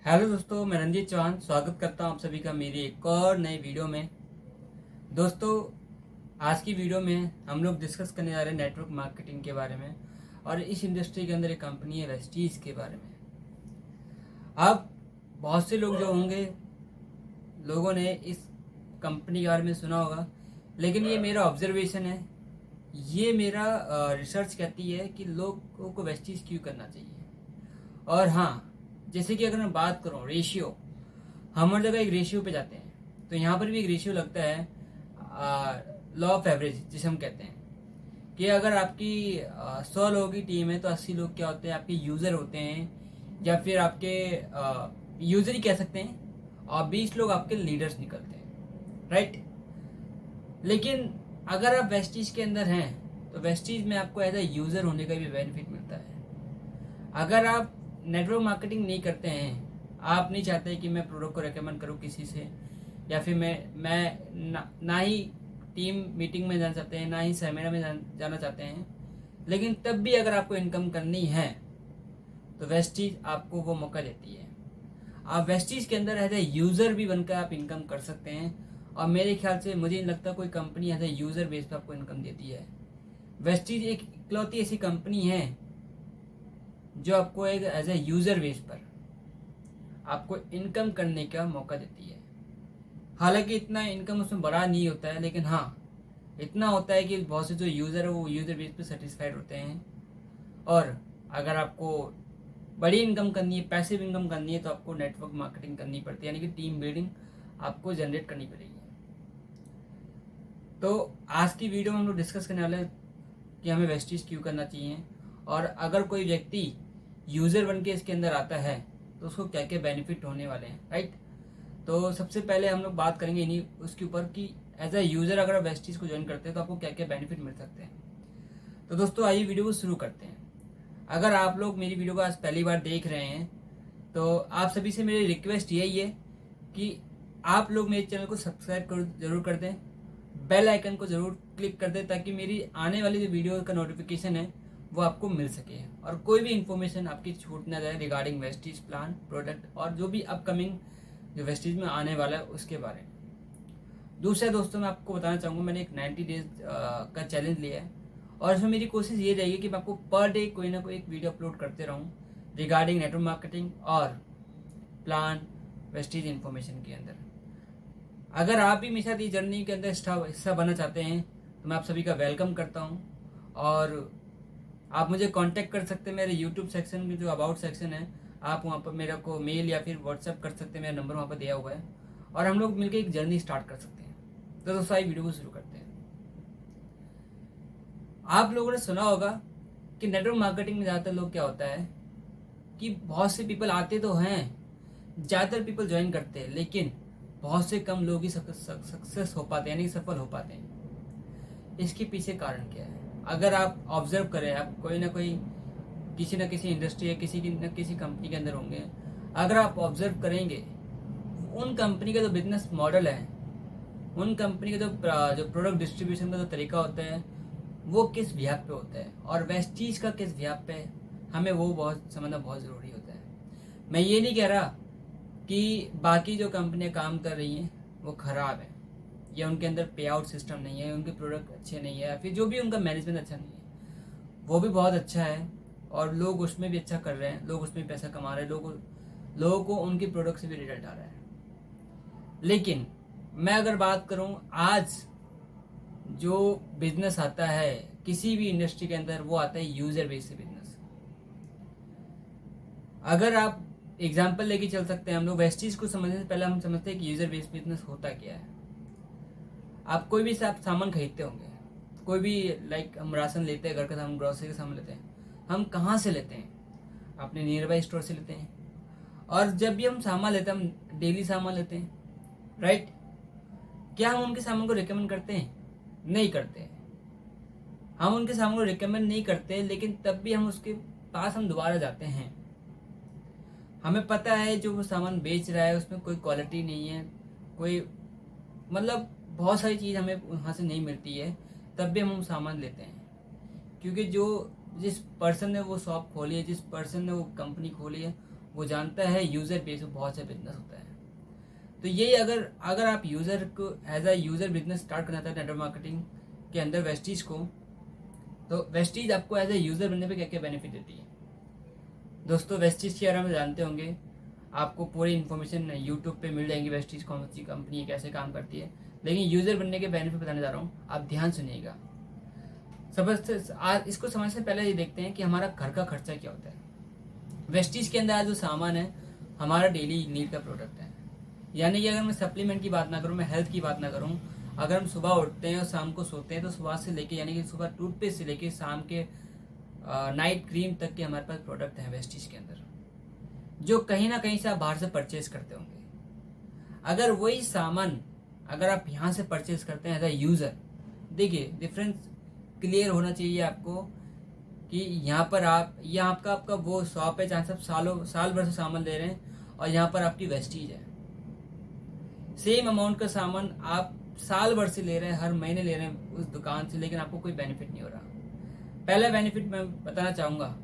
Hello दोस्तों, मैं रंजीत चौहान स्वागत करता हूं आप सभी का मेरी एक और नई वीडियो में। दोस्तों, आज की वीडियो में हम लोग डिस्कस करने जा रहे हैं नेटवर्क मार्केटिंग के बारे में और इस इंडस्ट्री के अंदर एक कंपनी है वेस्टीज के बारे में। अब बहुत से लोग जो होंगे, लोगों ने इस कंपनी के बारे में सुना होगा, लेकिन ये मेरा ऑब्जर्वेशन है, ये मेरा रिसर्च कहती है कि लोगों को वेस्टीज क्यों करना चाहिए। और हाँ, जैसे कि अगर मैं बात करूँ रेशियो, हम हर जगह एक रेशियो पे जाते हैं, तो यहाँ पर भी एक रेशियो लगता है, लॉ ऑफ एवरेज जिसे हम कहते हैं कि अगर आपकी 100 लोगों की टीम है तो 80 लोग क्या होते हैं, आपके यूज़र होते हैं, या फिर आपके यूज़र ही कह सकते हैं, और 20 लोग आपके लीडर्स निकलते हैं, राइट। लेकिन अगर आप वेस्टीज के अंदर हैं तो वेस्टीज में आपको एज ए यूज़र होने का भी बेनिफिट मिलता है। अगर आप नेटवर्क मार्केटिंग नहीं करते हैं, आप नहीं चाहते कि मैं प्रोडक्ट को रेकमेंड करूं किसी से, या फिर मैं ना ही टीम मीटिंग में जाना चाहते हैं, ना ही सेमिनार में जाना चाहते हैं, लेकिन तब भी अगर आपको इनकम करनी है तो वेस्टीज आपको वो मौका देती है। आप वेस्टीज के अंदर एज ए यूज़र भी बनकर आप इनकम कर सकते हैं, और मेरे ख्याल से मुझे नहीं लगता कोई company as a user base पर आपको इनकम देती है। वेस्टीज एक इकलौती ऐसी कंपनी है जो आपको एक एज ए यूज़र बेस पर आपको इनकम करने का मौका देती है। हालांकि इतना इनकम उसमें बड़ा नहीं होता है, लेकिन हाँ इतना होता है कि बहुत से जो यूज़र है वो यूज़र बेस पे सेटिस्फाइड होते हैं। और अगर आपको बड़ी इनकम करनी है, पैसिव इनकम करनी है, तो आपको नेटवर्क मार्केटिंग करनी पड़ती है, यानी कि टीम बिल्डिंग आपको जनरेट करनी पड़ेगी। तो आज की वीडियो में हम लोग डिस्कस करने वाले हैं कि हमें वेस्टीज क्यों करना चाहिए, और अगर कोई व्यक्ति यूज़र बन के इसके अंदर आता है तो उसको क्या क्या बेनिफिट होने वाले हैं, राइट। तो सबसे पहले हम लोग बात करेंगे इन्हीं उसके ऊपर कि एज ए यूज़र अगर आप वेस्टीज को ज्वाइन करते हैं तो आपको क्या क्या बेनिफिट मिल सकते हैं। तो दोस्तों, आइए वीडियो को शुरू करते हैं। अगर आप लोग मेरी वीडियो को आज पहली बार देख रहे हैं तो आप सभी से मेरी रिक्वेस्ट यही है कि आप लोग मेरे चैनल को सब्सक्राइब जरूर कर दें, बेल आइकन को जरूर क्लिक कर दें, ताकि मेरी आने वाली जो वीडियो का नोटिफिकेशन है वो आपको मिल सके, और कोई भी इन्फॉर्मेशन आपकी छूट ना जाए रिगार्डिंग वेस्टीज प्लान प्रोडक्ट और जो भी अपकमिंग जो वेस्टीज में आने वाला है उसके बारे में। दूसरा दोस्तों, मैं आपको बताना चाहूँगा, मैंने एक 90 डेज का चैलेंज लिया है, और इसमें मेरी कोशिश ये रहेगी कि मैं आपको पर डे कोई ना कोई एक वीडियो अपलोड करते रहूँ रिगार्डिंग नेटवर्क मार्केटिंग और प्लान वेस्टीज इन्फॉर्मेशन के अंदर। अगर आप भी मेरे साथ ये जर्नी के अंदर हिस्सा बनना चाहते हैं तो मैं आप सभी का वेलकम करता हूँ, और आप मुझे कांटेक्ट कर सकते हैं मेरे यूट्यूब सेक्शन में जो अबाउट सेक्शन है, आप वहाँ पर मेरे को मेल या फिर व्हाट्सएप कर सकते हैं, मेरा नंबर वहाँ पर दिया हुआ है, और हम लोग मिलकर एक जर्नी स्टार्ट कर सकते हैं। तो दोस्तों, आइए वीडियो को शुरू करते हैं। आप लोगों ने सुना होगा कि नेटवर्क मार्केटिंग में ज़्यादातर लोग क्या होता है कि बहुत से पीपल आते तो हैं, ज़्यादातर पीपल ज्वाइन करते हैं, लेकिन बहुत से कम लोग ही सक्सेस हो पाते हैं, यानी कि सफल हो पाते हैं। इसके पीछे कारण क्या है? अगर आप ऑब्जर्व करें, आप कोई ना कोई किसी न किसी इंडस्ट्री या किसी न किसी कंपनी के अंदर होंगे, अगर आप ऑब्जर्व करेंगे उन कंपनी का जो बिजनेस मॉडल है, उन कंपनी का जो प्रोडक्ट डिस्ट्रीब्यूशन का जो तरीका होता है वो किस व्याप पे होता है, और वेस्टीज का किस व्याप पे, हमें वो बहुत समझना बहुत ज़रूरी होता है। मैं ये नहीं कह रहा कि बाकी जो कंपनियां काम कर रही हैं वो ख़राब है, या उनके अंदर पे आउट सिस्टम नहीं है, उनके प्रोडक्ट अच्छे नहीं है, या फिर जो भी उनका मैनेजमेंट अच्छा नहीं है। वो भी बहुत अच्छा है, और लोग उसमें भी अच्छा कर रहे हैं, लोग उसमें पैसा कमा रहे हैं, लोगों को उनकी प्रोडक्ट से भी रिजल्ट आ रहा है। लेकिन मैं अगर बात करूं, आज जो बिजनेस आता है किसी भी इंडस्ट्री के अंदर, वो आता है यूज़र बेस से बिजनेस। अगर आप एग्जाम्पल लेके चल सकते हैं, हम लोग वेस्टीज को समझने से पहले हम समझते हैं कि यूज़र बेस बिजनेस होता क्या है। आप कोई भी सामान खरीदते होंगे, कोई भी लाइक हम राशन लेते हैं, घर का सामान, ग्रोसरी का सामान लेते हैं, हम कहाँ से लेते हैं? अपने नियर बाई स्टोर से लेते हैं। और जब भी हम सामान लेते हैं, हम डेली सामान लेते हैं, राइट। क्या हम उनके सामान को रिकमेंड करते हैं? नहीं करते। हम उनके सामान को रिकमेंड नहीं करते, लेकिन तब भी हम उसके पास हम दोबारा जाते हैं। हमें पता है जो वो सामान बेच रहा है उसमें कोई क्वालिटी नहीं है, कोई मतलब बहुत सारी चीज़ हमें वहाँ से नहीं मिलती है, तब भी हम सामान लेते हैं। क्योंकि जिस पर्सन ने वो शॉप खोली है, जिस पर्सन ने वो कंपनी खोली है, वो जानता है यूज़र बेस पे बहुत से बिजनेस होता है। तो यही अगर आप यूज़र को as a user business start करना चाहते हैं नेटवर्क मार्केटिंग के अंदर वेस्टीज को, तो वेस्टीज आपको एज अ यूज़र बनने पे क्या क्या बेनिफिट देती है। दोस्तों वेस्टीज के बारे में जानते होंगे, आपको पूरी इन्फॉर्मेशन यूट्यूब पे मिल जाएंगी, वेस्टीज कौन सी कंपनी है, कैसे काम करती है, लेकिन यूज़र बनने के बेनिफिट बताने जा रहा हूँ, आप ध्यान सुनिएगा। इसको समझने से पहले ये देखते हैं कि हमारा घर का खर्चा क्या होता है। वेस्टीज के अंदर जो सामान है हमारा डेली नीड का प्रोडक्ट है। यानी कि अगर मैं सप्लीमेंट की बात ना करूँ, मैं हेल्थ की बात ना करूँ, अगर हम सुबह उठते हैं और शाम को सोते हैं तो सुबह से लेके यानी कि सुबह टूथपेस्ट से लेके शाम के नाइट क्रीम तक के हमारे पास प्रोडक्ट हैं वेस्टीज के अंदर, जो कहीं ना कहीं से आप बाहर से परचेज करते होंगे। अगर वही सामान अगर आप यहाँ से परचेज करते हैं एज अ यूज़र, देखिए डिफरेंस क्लियर होना चाहिए आपको कि यहाँ पर आपका वो शॉप है जहाँ से आप साल भर से सामान ले रहे हैं, और यहाँ पर आपकी वेस्टीज है। सेम अमाउंट का सामान आप साल भर से ले रहे हैं, हर महीने ले रहे हैं उस दुकान से, लेकिन आपको कोई बेनिफिट नहीं हो रहा। पहला बेनिफिट मैं बताना चाहूँगा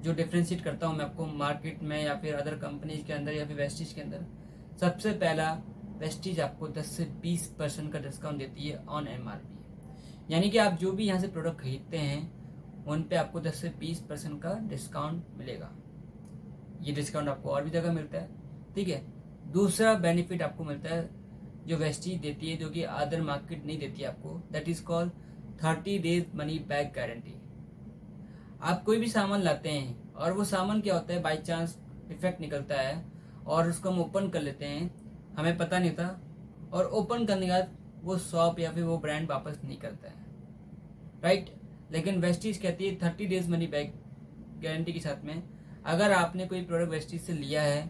जो डिफ्रेंशिएट करता हूँ मैं आपको मार्केट में या फिर अदर कंपनीज के अंदर या फिर वेस्टीज के अंदर, सबसे पहला वेस्टीज आपको 10 से 20% का डिस्काउंट देती है ऑन MRP। यानी कि आप जो भी यहाँ से प्रोडक्ट खरीदते हैं उन पे आपको 10 से 20% का डिस्काउंट मिलेगा। ये डिस्काउंट आपको और भी जगह मिलता है, ठीक है। दूसरा बेनिफिट आपको मिलता है जो वेस्टीज देती है, जो कि अदर मार्केट नहीं देती है आपको, that is called 30 days money back guarantee. आप कोई भी सामान लाते हैं और वो सामान क्या होता है, बाई चांस डिफेक्ट निकलता है और उसको हम ओपन कर लेते हैं, हमें पता नहीं था, और ओपन करने के बाद वो शॉप या फिर वो ब्रांड वापस नहीं करता है, राइट। लेकिन वेस्टीज कहती है 30 डेज मनी बैक गारंटी के साथ में, अगर आपने कोई प्रोडक्ट वेस्टीज से लिया है,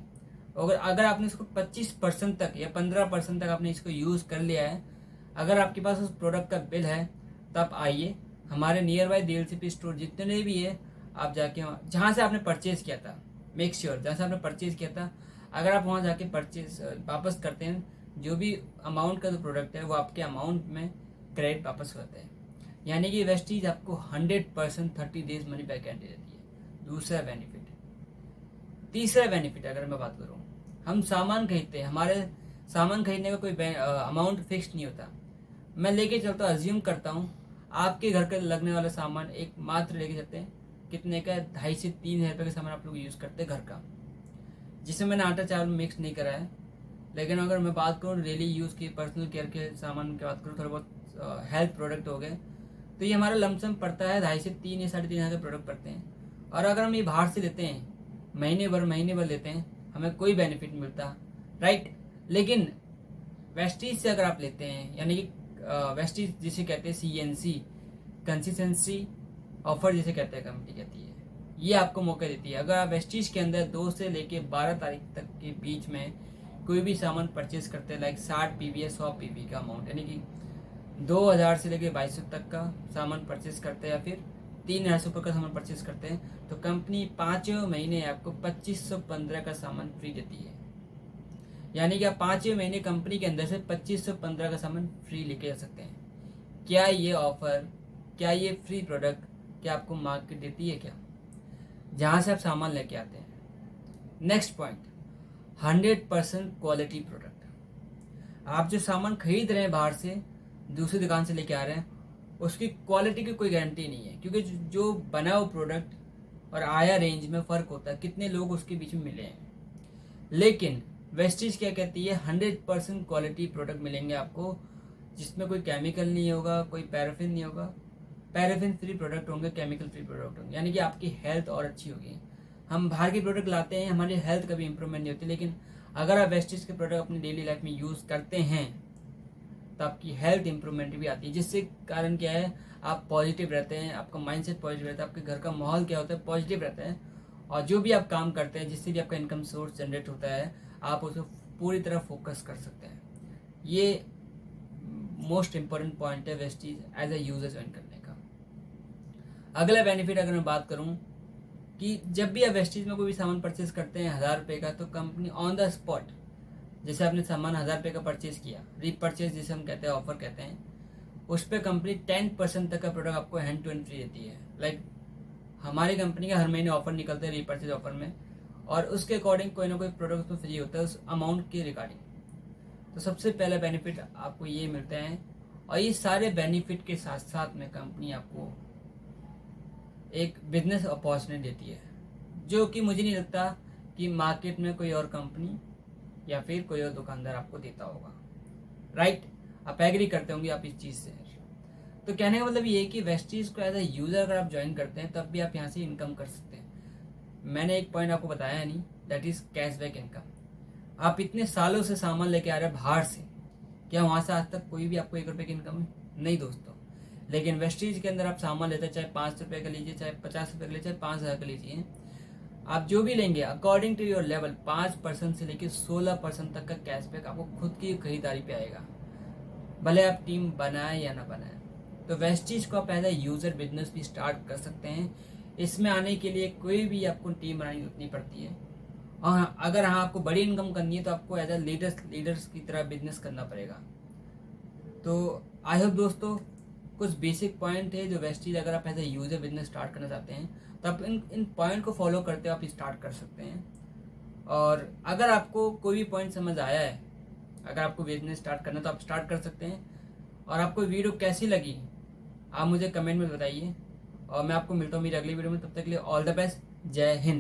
अगर आपने इसको 25% तक या 15% तक आपने इसको यूज़ कर लिया है, अगर आपके पास उस प्रोडक्ट का बिल है, तो आप आइए हमारे नियर बाई डीएलसीपी स्टोर जितने भी है, आप जाके जहाँ से आपने परचेज़ किया था, मेक श्योर जहाँ से आपने परचेज़ किया था, अगर आप वहाँ जाके परचेज वापस करते हैं, जो भी अमाउंट का जो प्रोडक्ट है वो आपके अमाउंट में क्रेडिट वापस करते हैं। यानी कि वेस्टीज आपको 100% 30 डेज मनी बैक गारंटी देती है। दूसरा बेनिफिट। तीसरा बेनिफिट अगर मैं बात करूँ, हम सामान खरीदते हैं, हमारे सामान खरीदने का कोई अमाउंट फिक्स नहीं होता। मैं लेके चलता हूँ, अज्यूम करता हूँ आपके घर का लगने वाला सामान एक मात्र लेके चलते हैं, कितने का, 2.5 से 3 हज़ार रुपये का सामान आप लोग यूज़ करते हैं घर का, जिसमें मैंने आटा चावल मिक्स नहीं करा है। लेकिन अगर मैं बात करूँ डेली यूज़ की पर्सनल केयर के सामान की बात करूँ, थोड़ा बहुत हेल्थ प्रोडक्ट हो गए, तो ये हमारा लमसम पड़ता है 2.5 से 3 या 3.5 हज़ार के प्रोडक्ट पड़ते हैं। और अगर हम ये बाहर से लेते हैं, महीने भर लेते हैं, हमें कोई बेनिफिट नहीं मिलता, राइट। लेकिन वेस्टीज से अगर आप लेते हैं, यानी कि वेस्टीज जिसे कहते हैं CNC, कंसिस्टेंसी ऑफर जिसे कहते हैं कंपनी कहती है, ये आपको मौका देती है। अगर आप वेस्टीज के अंदर 2 से लेके 12 तारीख तक के बीच में कोई भी सामान परचेज करते हैं, लाइक 60 PV या 100 PV का अमाउंट, यानी कि 2000 से लेके 2200 तक का सामान परचेज करते हैं या फिर 3000 रुपये का सामान परचेज करते हैं, तो कंपनी 5 महीने आपको 2515 का सामान फ्री देती है। यानी कि आप 5 महीने कंपनी के अंदर से 2515 का सामान फ्री लेके जा सकते हैं। क्या ये ऑफर, क्या ये फ्री प्रोडक्ट क्या आपको मार्केट देती है क्या, जहाँ से आप सामान लेके आते हैं। Next point, 100% quality product. आप जो सामान खरीद रहे हैं बाहर से, दूसरी दुकान से लेके आ रहे हैं, उसकी क्वालिटी की कोई गारंटी नहीं है, क्योंकि जो बना हुआ प्रोडक्ट और आया रेंज में फ़र्क होता है, कितने लोग उसके बीच में मिले हैं। लेकिन वेस्टीज क्या कहती है, 100% क्वालिटी प्रोडक्ट मिलेंगे आपको, जिसमें कोई केमिकल नहीं होगा, कोई पैराफिन नहीं होगा, पैराफिन फ्री प्रोडक्ट होंगे, केमिकल फ्री प्रोडक्ट होंगे, यानी कि आपकी हेल्थ और अच्छी होगी। हम बाहर के प्रोडक्ट लाते हैं, हमारी हेल्थ कभी इंप्रूवमेंट नहीं होती, लेकिन अगर आप वेस्टीज के प्रोडक्ट अपनी डेली लाइफ में यूज़ करते हैं तो आपकी हेल्थ इंप्रूवमेंट भी आती है, जिससे कारण क्या है, आप पॉजिटिव रहते हैं, आपका माइंडसेट पॉजिटिव रहता है, आपके घर का माहौल क्या होता है, पॉजिटिव रहता है, और जो भी आप काम करते हैं, जिससे भी आपका इनकम सोर्स जनरेट होता है, आप उसको पूरी तरह फोकस कर सकते हैं। ये मोस्ट इंपॉर्टेंट पॉइंट है Vestige as a user join करने का। अगला बेनिफिट अगर मैं बात करूं कि जब भी आप वेस्टीज में कोई भी सामान परचेज करते हैं 1000 रुपये का, तो कंपनी ऑन द स्पॉट, जैसे आपने सामान 1000 रुपये का परचेज किया, रीपरचेज जिसे हम कहते हैं, ऑफर कहते हैं, उस पर कंपनी 10% तक का प्रोडक्ट आपको हैंड टू हैंड फ्री देती है। लाइक हमारी कंपनी का हर महीने ऑफर निकलते हैं रीपरचेज ऑफर में, और उसके अकॉर्डिंग कोई ना कोई प्रोडक्ट तो फ्री होता है उस अमाउंट के रिगार्डिंग। तो सबसे पहला बेनिफिट आपको ये मिलते हैं, और ये सारे बेनिफिट के साथ साथ में कंपनी आपको एक बिजनेस अपॉर्चुनिटी देती है, जो कि मुझे नहीं लगता कि मार्केट में कोई और कंपनी या फिर कोई और दुकानदार आपको देता होगा। राइट, आप एग्री करते होंगे आप इस चीज़ से। तो कहने का मतलब ये है कि वेस्टीज को एज ए यूज़र अगर आप ज्वाइन करते हैं तब भी आप यहाँ से इनकम कर सकते हैं। मैंने एक पॉइंट आपको बताया नहीं, दैट इज़ कैशबैक इनकम। आप इतने सालों से सामान लेके आ रहे हैं बाहर से, क्या वहाँ से आज तक कोई भी आपको 1 रुपये की इनकम है? नहीं दोस्तों। लेकिन वेस्टीज के अंदर आप सामान लेते हैं, चाहे 5 रुपये का लीजिए, चाहे 50 रुपये का लीजिए, चाहे 5,000 का लीजिए, आप जो भी लेंगे अकॉर्डिंग टू योर लेवल 5% से लेकर 16% तक का कैशबैक आपको खुद की खरीदारी पे आएगा, भले आप टीम बनाए या ना बनाए। तो वेस्टीज को आप एज ए यूज़र बिजनेस भी स्टार्ट कर सकते हैं। इसमें आने के लिए कोई भी आपको टीम बनानी नहीं पड़ती है। और अगर हाँ आपको बड़ी इनकम करनी है तो आपको एज ए लीडर्स की तरह बिजनेस करना पड़ेगा। तो आई होप दोस्तों कुछ बेसिक पॉइंट है जो वेस्टीज अगर आप as a user business start करना चाहते हैं तो आप इन पॉइंट को फॉलो करते हुए आप स्टार्ट कर सकते हैं। और अगर आपको कोई भी पॉइंट समझ आया है, अगर आपको बिजनेस स्टार्ट करना तो आप स्टार्ट कर सकते हैं। और आपको वीडियो कैसी लगी आप मुझे कमेंट में बताइए, और मैं आपको मिलता हूँ मेरी अगली वीडियो में। तब तक के लिए ऑल द बेस्ट, जय हिंद।